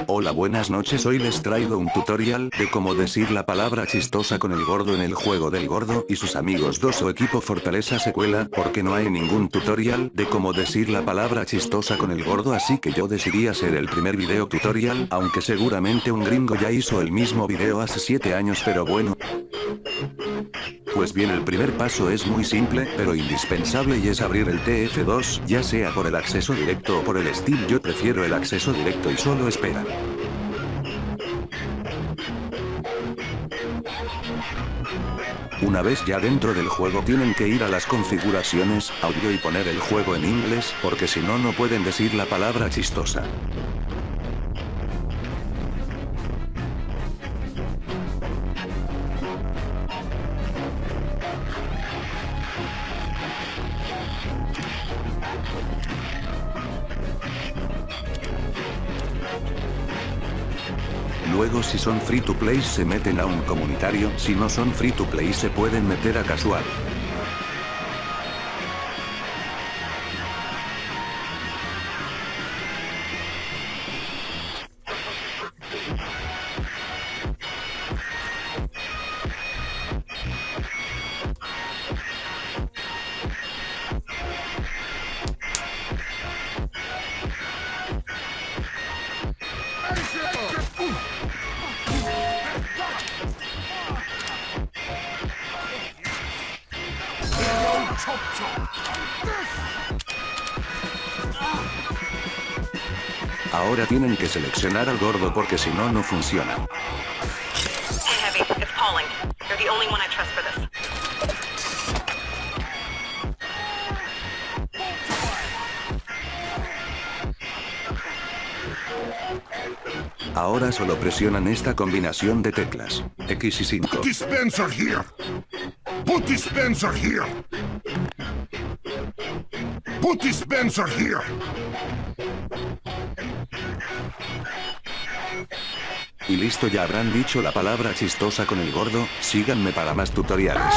Hola, buenas noches, hoy les traigo un tutorial de cómo decir la palabra chistosa con el gordo en el juego del gordo y sus amigos 2 o equipo Fortaleza Secuela, porque no hay ningún tutorial de cómo decir la palabra chistosa con el gordo, así que yo decidí hacer el primer video tutorial, aunque seguramente un gringo ya hizo el mismo video hace 7 años, pero bueno. Pues bien, el primer paso es muy simple, pero indispensable, y es abrir el TF2, ya sea por el acceso directo o por el Steam. Yo prefiero el acceso directo y solo esperan. Una vez ya dentro del juego tienen que ir a las configuraciones, audio, y poner el juego en inglés, porque si no, no pueden decir la palabra chistosa. Luego, si son free to play se meten a un comunitario, si no son free to play se pueden meter a casual. Ahora tienen que seleccionar al gordo porque si no, no funciona. Hey, Heavy, it's Pauling. You're the only one I trust for this. Ahora solo presionan esta combinación de teclas, X y 5. Put dispenser here! Put dispenser here! Put dispenser here! Y listo, ya habrán dicho la palabra chistosa con el gordo. Síganme para más tutoriales.